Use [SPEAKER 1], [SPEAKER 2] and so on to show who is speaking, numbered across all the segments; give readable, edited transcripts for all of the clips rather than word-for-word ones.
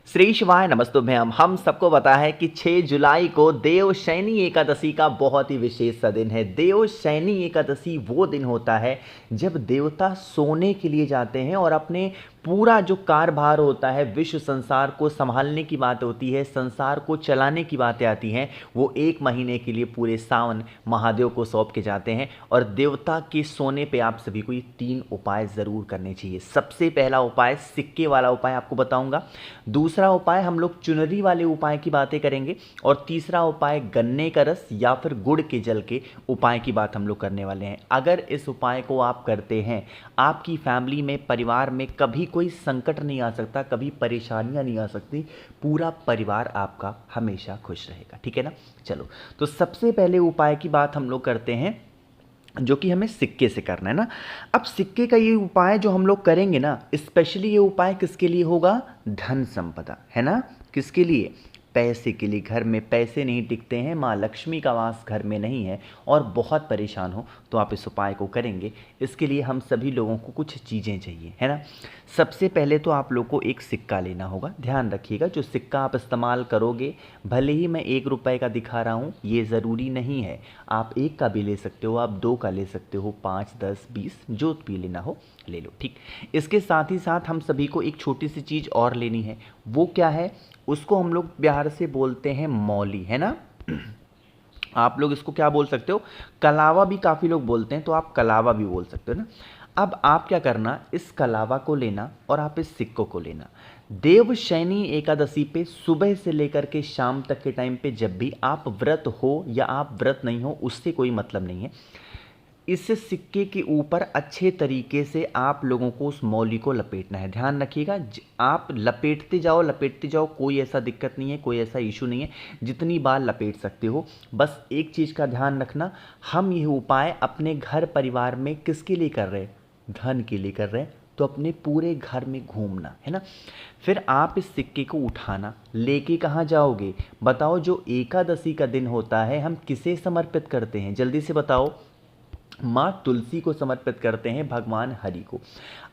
[SPEAKER 1] श्री शिवाय नमस्तुभ्यम। हम सबको पता है कि 6 जुलाई को देवशयनी एकादशी का बहुत ही विशेष सा दिन है। देवशयनी एकादशी वो दिन होता है जब देवता सोने के लिए जाते हैं और अपने पूरा जो कार्यभार होता है, विश्व संसार को संभालने की बात होती है, संसार को चलाने की बातें आती हैं, वो 1 महीने के लिए पूरे सावन महादेव को सौंप के जाते हैं। और देवता के सोने पे आप सभी को ये 3 उपाय ज़रूर करने चाहिए। सबसे पहला उपाय सिक्के वाला उपाय आपको बताऊंगा, दूसरा उपाय हम लोग चुनरी वाले उपाय की बातें करेंगे, और तीसरा उपाय गन्ने का रस या फिर गुड़ के जल के उपाय की बात हम लोग करने वाले हैं। अगर इस उपाय को आप करते हैं, आपकी फैमिली में, परिवार में कभी कोई संकट नहीं आ सकता, कभी परेशानियां नहीं आ सकती, पूरा परिवार आपका हमेशा खुश रहेगा। ठीक है ना। चलो, तो सबसे पहले उपाय की बात हम लोग करते हैं जो कि हमें सिक्के से करना है ना। अब सिक्के का ये उपाय जो हम लोग करेंगे ना, स्पेशली ये उपाय किसके लिए होगा? धन संपदा, है ना। किसके लिए? पैसे के लिए। घर में पैसे नहीं टिकते हैं, माँ लक्ष्मी का वास घर में नहीं है और बहुत परेशान हो, तो आप इस उपाय को करेंगे। इसके लिए हम सभी लोगों को कुछ चीज़ें चाहिए, है ना। सबसे पहले तो आप लोग को एक सिक्का लेना होगा। ध्यान रखिएगा, जो सिक्का आप इस्तेमाल करोगे, भले ही मैं 1 रुपए का दिखा रहा हूँ, ये ज़रूरी नहीं है। आप 1 का भी ले सकते हो, आप 2 का ले सकते हो, 5, 10, 20 जो भी लेना हो ले लो। ठीक। इसके साथ ही साथ हम सभी को एक छोटी सी चीज़ और लेनी है। वो क्या है? उसको हम लोग बिहार से बोलते हैं मौली, है ना। आप लोग इसको क्या बोल सकते हो? कलावा भी काफ़ी लोग बोलते हैं, तो आप कलावा भी बोल सकते हो ना। अब आप क्या करना, इस कलावा को लेना और आप इस सिक्कों को लेना। देवशयनी एकादशी पे सुबह से लेकर के शाम तक के टाइम पे, जब भी आप व्रत हो या आप व्रत नहीं हो, उससे कोई मतलब नहीं है। इस सिक्के के ऊपर अच्छे तरीके से आप लोगों को उस मौली को लपेटना है। ध्यान रखिएगा, आप लपेटते जाओ, कोई ऐसा दिक्कत नहीं है, कोई ऐसा इशू नहीं है, जितनी बार लपेट सकते हो। बस एक चीज़ का ध्यान रखना, हम ये उपाय अपने घर परिवार में किसके लिए कर रहे हैं? धन के लिए कर रहे हैं, तो अपने पूरे घर में घूमना है ना। फिर आप इस सिक्के को उठाना, लेके कहाँ जाओगे? बताओ। जो एकादशी का दिन होता है, हम किसे समर्पित करते हैं? जल्दी से बताओ। माँ तुलसी को समर्पित करते हैं, भगवान हरि को।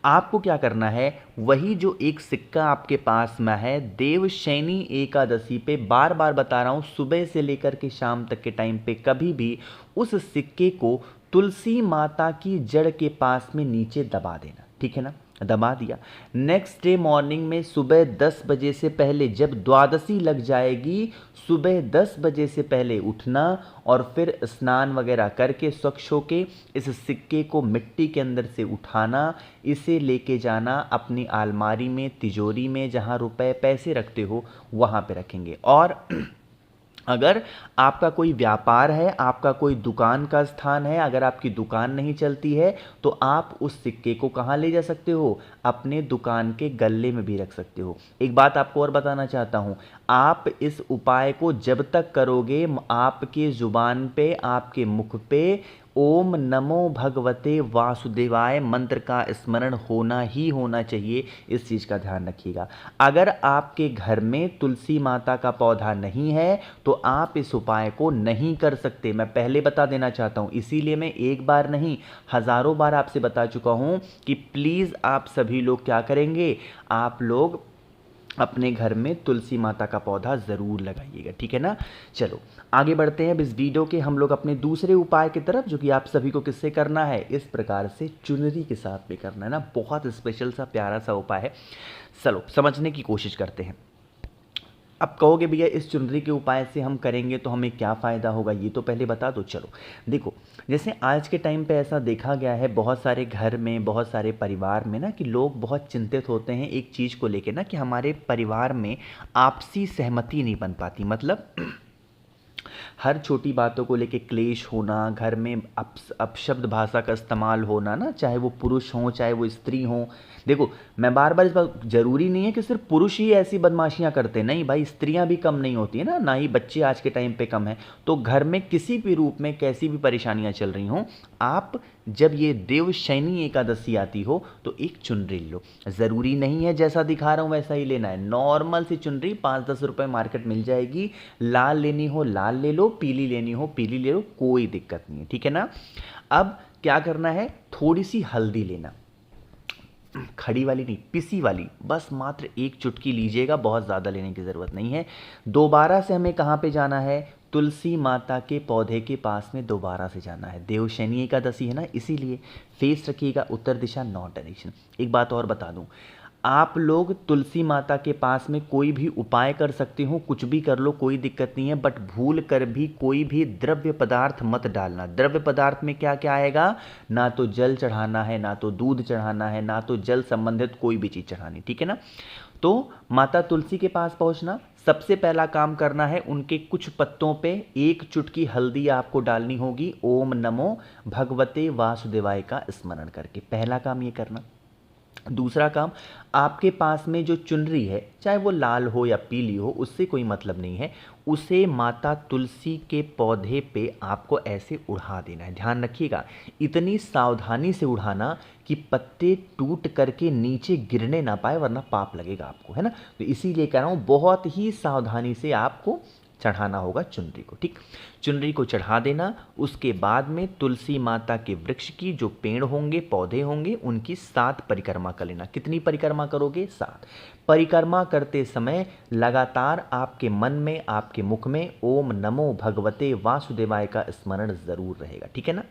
[SPEAKER 1] आपको क्या करना है, वही जो एक सिक्का आपके पास में है, देवशयनी एकादशी पे, बार बार बता रहा हूँ, सुबह से लेकर के शाम तक के टाइम पे कभी भी उस सिक्के को तुलसी माता की जड़ के पास में नीचे दबा देना। ठीक है ना। दबा दिया। नेक्स्ट डे मॉर्निंग में सुबह 10 बजे से पहले, जब द्वादशी लग जाएगी, सुबह 10 बजे से पहले उठना और फिर स्नान वगैरह करके स्वच्छ होके इस सिक्के को मिट्टी के अंदर से उठाना, इसे लेके जाना अपनी अलमारी में, तिजोरी में, जहाँ रुपए पैसे रखते हो वहाँ पे रखेंगे। और अगर आपका कोई व्यापार है, आपका कोई दुकान का स्थान है, अगर आपकी दुकान नहीं चलती है, तो आप उस सिक्के को कहाँ ले जा सकते हो? अपने दुकान के गल्ले में भी रख सकते हो। एक बात आपको और बताना चाहता हूँ, आप इस उपाय को जब तक करोगे, आपके जुबान पे, आपके मुख पे ओम नमो भगवते वासुदेवाय मंत्र का स्मरण होना ही होना चाहिए। इस चीज़ का ध्यान रखिएगा। अगर आपके घर में तुलसी माता का पौधा नहीं है, तो आप इस उपाय को नहीं कर सकते। मैं पहले बता देना चाहता हूँ, इसीलिए मैं एक बार नहीं, हज़ारों बार आपसे बता चुका हूँ कि प्लीज़ आप सभी लोग क्या करेंगे, आप लोग अपने घर में तुलसी माता का पौधा ज़रूर लगाइएगा। ठीक है ना। चलो आगे बढ़ते हैं। अब इस वीडियो के हम लोग अपने दूसरे उपाय की तरफ, जो कि आप सभी को किससे करना है? इस प्रकार से चुनरी के साथ में करना है ना। बहुत स्पेशल सा प्यारा सा उपाय है। चलो समझने की कोशिश करते हैं। अब कहोगे भैया इस चुनरी के उपाय से हम करेंगे तो हमें क्या फ़ायदा होगा, ये तो पहले बता दो। चलो देखो, जैसे आज के टाइम पे ऐसा देखा गया है, बहुत सारे घर में, बहुत सारे परिवार में ना, कि लोग बहुत चिंतित होते हैं एक चीज़ को लेके ना, कि हमारे परिवार में आपसी सहमति नहीं बन पाती। मतलब हर छोटी बातों को लेके क्लेश होना, घर में अपशब्द भाषा का इस्तेमाल होना ना, चाहे वो पुरुष हों चाहे वो स्त्री हों। देखो, मैं बार बार इस बात, जरूरी नहीं है कि सिर्फ पुरुष ही ऐसी बदमाशियां करते हैं, नहीं भाई, स्त्रियां भी कम नहीं होती है ना, ना ही बच्चे आज के टाइम पे कम हैं। तो घर में किसी भी रूप में कैसी भी परेशानियां चल रही हों, आप जब ये देवशयनी एकादशी आती हो तो एक चुनरी लो। ज़रूरी नहीं है जैसा दिखा रहा हूँ वैसा ही लेना है, नॉर्मल सी चुनरी 5-10 रुपये मार्केट मिल जाएगी। लाल लेनी हो लाल ले लो, पीली लेनी हो पीली ले लो, कोई दिक्कत नहीं है। ठीक है ना। अब क्या करना है, थोड़ी सी हल्दी लेना। खड़ी वाली नहीं, पिसी वाली, बस मात्र एक चुटकी लीजिएगा, बहुत ज़्यादा लेने की ज़रूरत नहीं है। दोबारा से हमें कहाँ पे जाना है, तुलसी माता के पौधे के पास में दोबारा से जाना है। देवशयनी एकादशी है ना, इसीलिए फेस रखिएगा उत्तर दिशा, नॉर्थ डायरेक्शन। एक बात और बता दूं, आप लोग तुलसी माता के पास में कोई भी उपाय कर सकते हो, कुछ भी कर लो, कोई दिक्कत नहीं है, बट भूल कर भी कोई भी द्रव्य पदार्थ मत डालना। द्रव्य पदार्थ में क्या क्या आएगा, ना तो जल चढ़ाना है, ना तो दूध चढ़ाना है, ना तो जल संबंधित कोई भी चीज़ चढ़ानी, ठीक है ना। तो माता तुलसी के पास पहुंचना, सबसे पहला काम करना है, उनके कुछ पत्तों पे एक चुटकी हल्दी आपको डालनी होगी, ओम नमो भगवते वासुदेवाय का स्मरण करके, पहला काम ये करना। दूसरा काम, आपके पास में जो चुनरी है, चाहे वो लाल हो या पीली हो, उससे कोई मतलब नहीं है, उसे माता तुलसी के पौधे पे आपको ऐसे उड़ा देना है। ध्यान रखिएगा, इतनी सावधानी से उड़ाना कि पत्ते टूट करके नीचे गिरने ना पाए, वरना पाप लगेगा आपको, है ना। तो इसीलिए कह रहा हूँ, बहुत ही सावधानी से आपको चढ़ाना होगा चुनरी को, ठीक। चुनरी को चढ़ा देना, उसके बाद में तुलसी माता के वृक्ष की जो पेड़ होंगे, पौधे होंगे, उनकी 7 परिक्रमा कर लेना। कितनी परिक्रमा करोगे, 7। परिक्रमा करते समय लगातार आपके मन में, आपके मुख में ओम नमो भगवते वासुदेवाय का स्मरण जरूर रहेगा, ठीक है ना।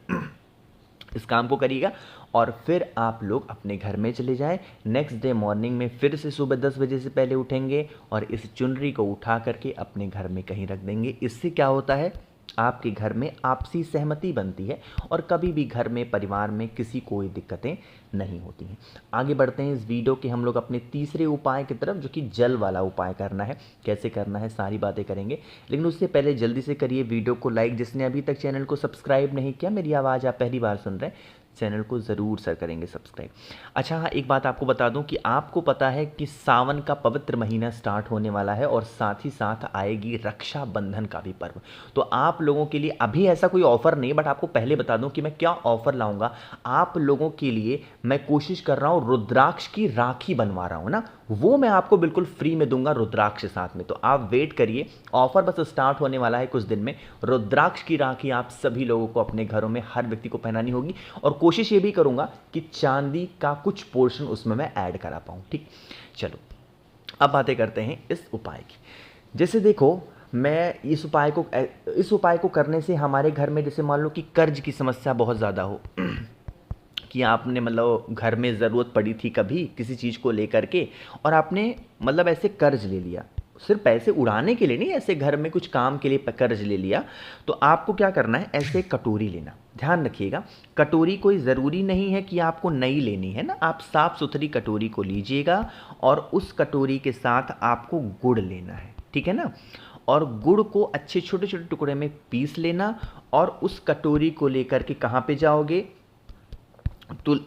[SPEAKER 1] इस काम को करिएगा और फिर आप लोग अपने घर में चले जाएं। नेक्स्ट डे मॉर्निंग में फिर से सुबह 10 बजे से पहले उठेंगे और इस चुनरी को उठा करके अपने घर में कहीं रख देंगे। इससे क्या होता है, आपके घर में आपसी सहमति बनती है और कभी भी घर में, परिवार में किसी कोई दिक्कतें नहीं होती हैं। आगे बढ़ते हैं इस वीडियो के हम लोग अपने तीसरे उपाय की तरफ, जो कि जल वाला उपाय करना है। कैसे करना है सारी बातें करेंगे, लेकिन उससे पहले जल्दी से करिए वीडियो को लाइक। जिसने अभी तक चैनल को सब्सक्राइब नहीं किया, मेरी आवाज़ आप पहली बार सुन रहे हैं, चैनल को ज़रूर सर करेंगे सब्सक्राइब। अच्छा हाँ, एक बात आपको बता दूं कि आपको पता है कि सावन का पवित्र महीना स्टार्ट होने वाला है और साथ ही साथ आएगी रक्षाबंधन का भी पर्व। तो आप लोगों के लिए अभी ऐसा कोई ऑफ़र नहीं, बट आपको पहले बता दूं कि मैं क्या ऑफ़र लाऊंगा आप लोगों के लिए। मैं कोशिश कर रहा हूँ, रुद्राक्ष की राखी बनवा रहा हूँ ना, वो मैं आपको बिल्कुल फ्री में दूंगा रुद्राक्ष के साथ में। तो आप वेट करिए, ऑफर बस स्टार्ट होने वाला है कुछ दिन में। रुद्राक्ष की राखी आप सभी लोगों को अपने घरों में हर व्यक्ति को पहनानी होगी और कोशिश ये भी करूंगा कि चांदी का कुछ पोर्शन उसमें मैं ऐड करा पाऊं, ठीक। चलो अब बातें करते हैं इस उपाय की। जैसे देखो, मैं इस उपाय को करने से हमारे घर में, जैसे मान लो कि कर्ज की समस्या बहुत ज़्यादा हो कि आपने मतलब घर में ज़रूरत पड़ी थी कभी किसी चीज़ को लेकर के, और आपने मतलब ऐसे कर्ज ले लिया, सिर्फ पैसे उड़ाने के लिए नहीं, ऐसे घर में कुछ काम के लिए कर्ज ले लिया, तो आपको क्या करना है, ऐसे कटोरी लेना। ध्यान रखिएगा, कटोरी कोई ज़रूरी नहीं है कि आपको नई लेनी है ना, आप साफ़ सुथरी कटोरी को लीजिएगा और उस कटोरी के साथ आपको गुड़ लेना है, ठीक है ना। और गुड़ को अच्छे छोटे छोटे टुकड़े में पीस लेना और उस कटोरी को लेकर के कहाँ पे जाओगे,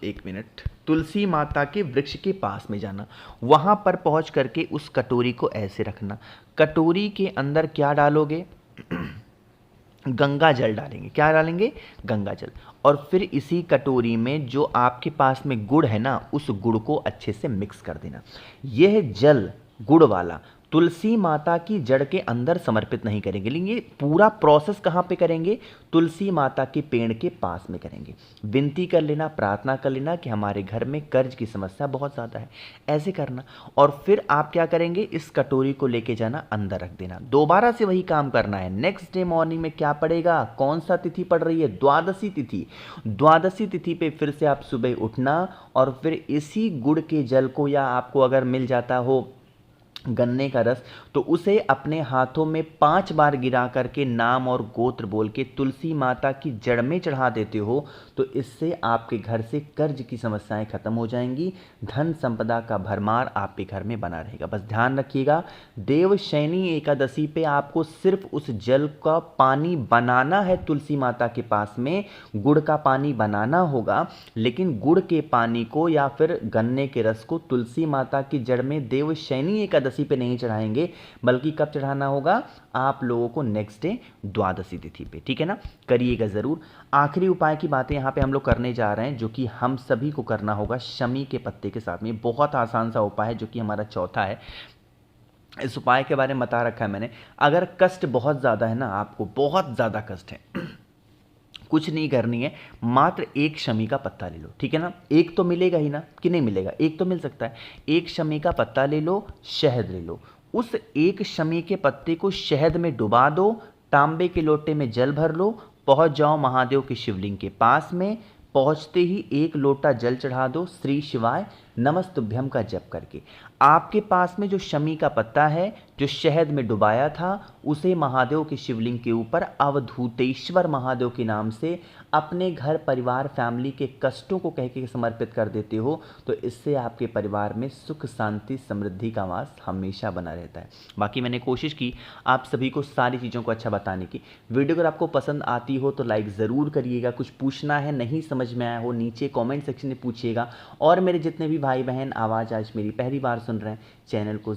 [SPEAKER 1] एक मिनट, तुलसी माता के वृक्ष के पास में जाना। वहां पर पहुंच करके उस कटोरी को ऐसे रखना। कटोरी के अंदर क्या डालोगे, गंगा जल डालेंगे। क्या डालेंगे, गंगा जल। और फिर इसी कटोरी में जो आपके पास में गुड़ है ना, उस गुड़ को अच्छे से मिक्स कर देना। यह जल गुड़ वाला तुलसी माता की जड़ के अंदर समर्पित नहीं करेंगे, लेकिन ये पूरा प्रोसेस कहाँ पे करेंगे, तुलसी माता के पेड़ के पास में करेंगे। विनती कर लेना, प्रार्थना कर लेना कि हमारे घर में कर्ज की समस्या बहुत ज़्यादा है, ऐसे करना। और फिर आप क्या करेंगे, इस कटोरी को लेके जाना, अंदर रख देना। दोबारा से वही काम करना है। नेक्स्ट डे मॉर्निंग में क्या पड़ेगा, कौन सा तिथि पड़ रही है, द्वादशी तिथि। द्वादशी तिथि पे फिर से आप सुबह उठना और फिर इसी गुड़ के जल को, या आपको अगर मिल जाता हो गन्ने का रस, तो उसे अपने हाथों में 5 बार गिरा करके नाम और गोत्र बोल के तुलसी माता की जड़ में चढ़ा देते हो, तो इससे आपके घर से कर्ज की समस्याएं खत्म हो जाएंगी, धन संपदा का भरमार आपके घर में बना रहेगा। बस ध्यान रखिएगा, देवशयनी एकादशी पे आपको सिर्फ उस जल का पानी बनाना है, तुलसी माता के पास में गुड़ का पानी बनाना होगा, लेकिन गुड़ के पानी को या फिर गन्ने के रस को तुलसी माता की जड़ में देवशयनी एकादशी पे नहीं चढ़ाएंगे, बल्कि कब चढ़ाना होगा आप लोगों को, नेक्स्ट डे द्वादशी तिथि पे, ठीक है ना। करिएगा जरूर। आखिरी उपाय की बातें यहाँ पे हम लोग करने जा रहे हैं, जो कि हम सभी को करना होगा शमी के पत्ते के साथ में। बहुत आसान सा उपाय है, जो कि हमारा चौथा है। इस उपाय के बारे में बता रखा है मैंने। अगर कष्ट बहुत ज़्यादा है ना, आपको बहुत ज़्यादा कष्ट है, कुछ नहीं करनी है, मात्र एक शमी का पत्ता ले लो, ठीक है ना। एक तो मिलेगा ही ना, कि नहीं मिलेगा, एक तो मिल सकता है। एक शमी का पत्ता ले लो, शहद ले लो, उस एक शमी के पत्ते को शहद में डुबा दो, तांबे के लोटे में जल भर लो, पहुंच जाओ महादेव के शिवलिंग के पास में। पहुंचते ही एक लोटा जल चढ़ा दो, श्री शिवाय नमस्तुभ्यम का जप करके। आपके पास में जो शमी का पत्ता है, जो शहद में डुबाया था, उसे महादेव के शिवलिंग के ऊपर अवधूतेश्वर महादेव के नाम से अपने घर परिवार फैमिली के कष्टों को कह के समर्पित कर देते हो, तो इससे आपके परिवार में सुख शांति समृद्धि का वास हमेशा बना रहता है। बाकी मैंने कोशिश की आप सभी को सारी चीज़ों को अच्छा बताने की। वीडियो अगर आपको पसंद आती हो तो लाइक ज़रूर करिएगा। कुछ पूछना है, नहीं समझ में आया हो, नीचे कमेंट सेक्शन में पूछिएगा। और मेरे जितने भी भाई बहन आवाज़ आज मेरी पहली बार सुन रहे हैं, चैनल को